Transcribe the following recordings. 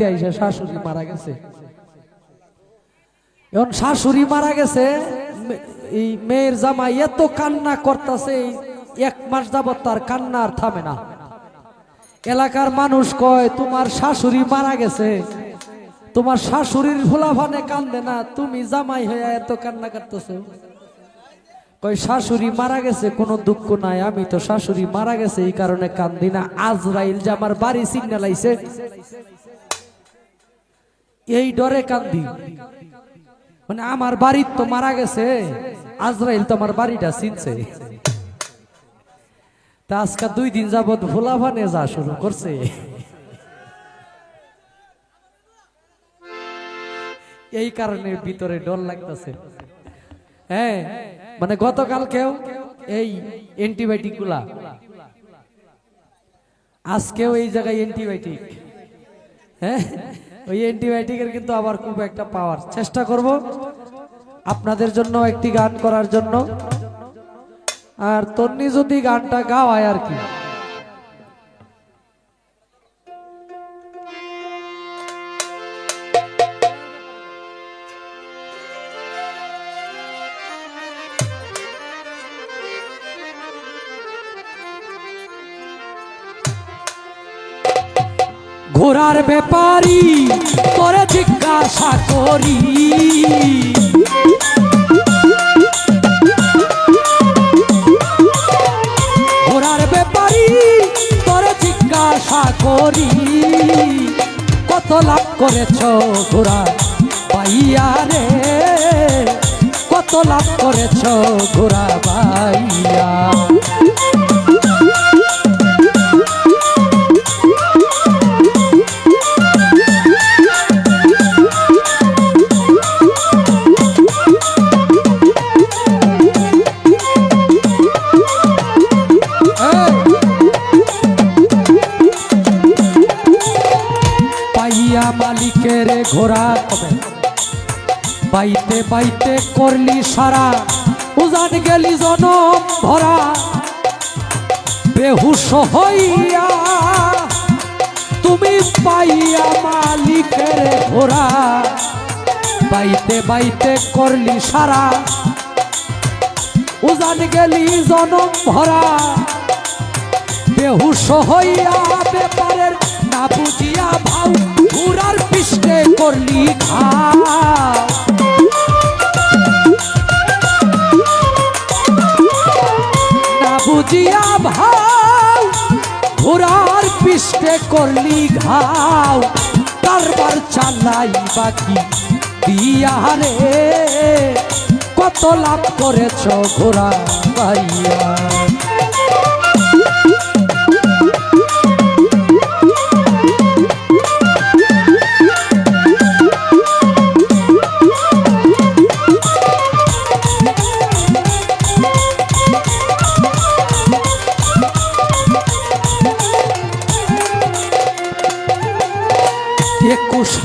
আইসা শাশুড়ি মারা গেছে। এখন শাশুড়ি মারা গেছে, এই মেয়ের জামাই এত কান্না করতেছে, 1 মাস যাবত তার কান্না আর থামে না। এলাকার মানুষ কয় তোমার শাশুড়ি মারা গেছে, তোমার শাশুড়ির ফুলাফানে কান্দে না, তুমি জামাই হয়ে এত কান্না করতেছো। কয় শাশুড়ি মারা গেছে কোনো দুঃখ নাই, আমি তো শাশুড়ি মারা গেছে এই কারণে কান্দি না। আজরাইল যে আমার বাড়ি সিগন্যাল আইছে এই ডরে কান্দি। মানে আমার বাড়ি তো মারা গেছে, আজরাইল তো আমার বাড়িটা চিনছে। তা আজকে 2 দিন যাবত ফুলাফানে যা শুরু করছে, এই কারণে ভিতরে ডর লাগতেছে। হ্যাঁ, মানে গতকালকেও এই অ্যান্টিবায়োটিক গুলা, আজকেও এই জায়গায় অ্যান্টিবায়োটিক। হ্যাঁ, ওই অ্যান্টিবায়োটিকের কিন্তু আবার খুব একটা পাওয়ার। চেষ্টা করব আপনাদের জন্য একটি গান করার জন্য, আর তন্নি যদি গানটা গাওয়ায় আর কি। ঘোড়ার ব্যাপারী তোরে জিজ্ঞাসা করি, ঘোড়ার ব্যাপারী তোরে জিজ্ঞাসা করি, কত লাভ করেছ ঘোড়া পাইয়া রে, কত লাভ করেছ ঘোড়া পাইয়া। মালিকের ঘোড়া কবে বাইতে বাইতে করলি সারা, উজান গেলি জনম ভরা, বেহুশ হইয়া তুমি পাইয়া মালিকের ঘোড়া, বাইতে বাইতে করলি সারা, উজান গেলি জনম ভরা, বেহুশ হইয়া ব্যাপারের না বুঝিয়া ভাও, ঘোড়ার পিষ্টে করলি ঘাও, না বুঝিয়া ভাও, ঘোড়ার পিষ্টে করলি ঘাও, কারবার চালাই বাকি দিয়া রে, কত লাভ করেছ ঘোড়া পাইয়া।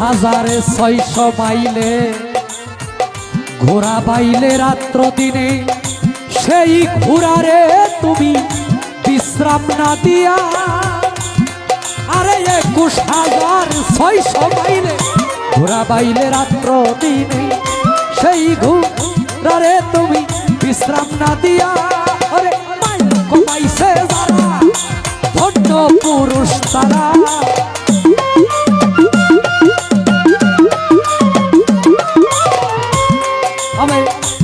হাজারে 600 মাইলে ঘোড়া বাইলে রাত্র দিনে, সেই ঘোড়ারে তুমি বিশ্রাম না দিয়া, আরে 21,600 মাইলে ঘোড়া বাইলে রাত্র দিনে, সেই ঘোড়ারে তুমি বিশ্রাম না দিয়া, আরে মাইল কমাইছে যারা ধন্য পুরুষ তারা,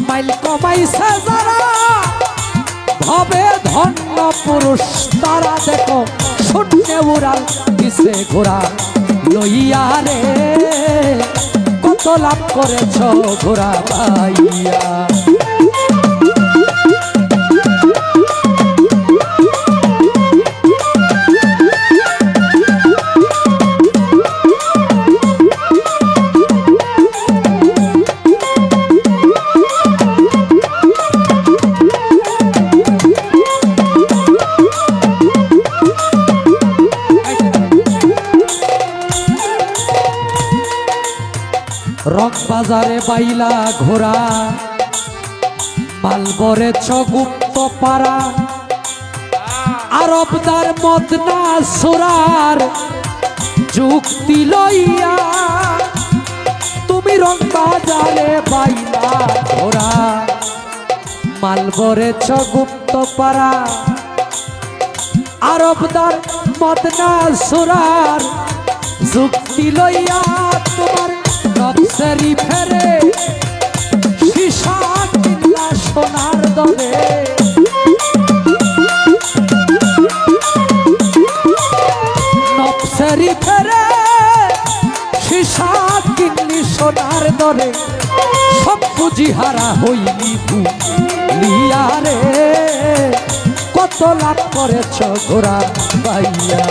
মাইল কমাইছে যারা ভবে ধন্য পুরুষ তারা, দেখো শূন্য উড়াল দিছে ঘোড়া লইয়া রে, কত লাভ করেছ ঘোড়া পাইয়া। রক বাজারে বাইলা ঘোড়া, মালবরে গুপ্ত পাড়া, আরবদার মদনা সুরার যুক্তি লইয়া রে বাইলা ঘোড়া মালবরেছ গুপ্ত পাড়া আরবদার মদনা সুরার যুক্তি লইয়া তোমার নকশারি ফেরে সীসা কিল্লা সোনার দরে নকশারি ফেরে সীসা কিল্লি সোনার দরে সব পুঁজি হারা হইলি ভুলিয়া রে কত লাভ করেছ ঘোড়া পাইয়া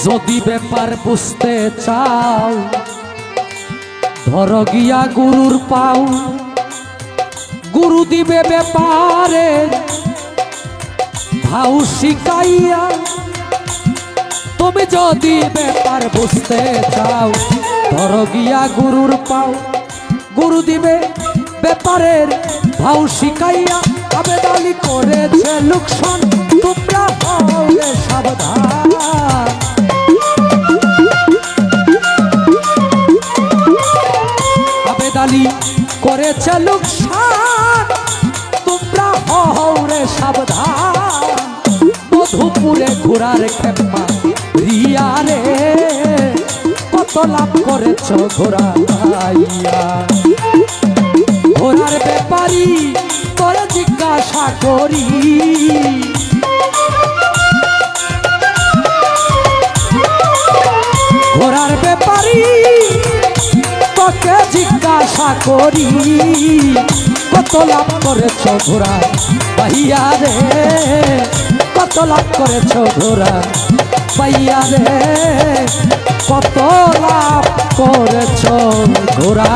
যদি ব্যাপার বুঝতে চাও ধর গিয়া গুরুর পাও গুরু দিবে ব্যাপারে ভাউ শিখাইয়া তুমি যদি ব্যাপার বুঝতে চাও ধর গিয়া গুরুর পাও গুরু দিবে ব্যাপারের ভাউ শিখাইয়া আবেদ আলী করেছে লোকসান তোমরা হলে সাবধান আবেদ আলী করেছে লোকসান তোমরা হরে সাবধান মধুপুরে ঘোড়ার খেপা রিয়া রে কত লাভ করেছ ঘোড়া পাইয়া ঘোড়ার ব্যাপারী তোরে জিজ্ঞাসা করি ঘোড়ার ব্যাপারী তোকে জিজ্ঞাসা করি কত লাভ করেছ ঘোড়া পাইয়া রে কত লাভ করেছ ঘোড়া পাইয়া রে কত লাভ করেছ ঘোড়া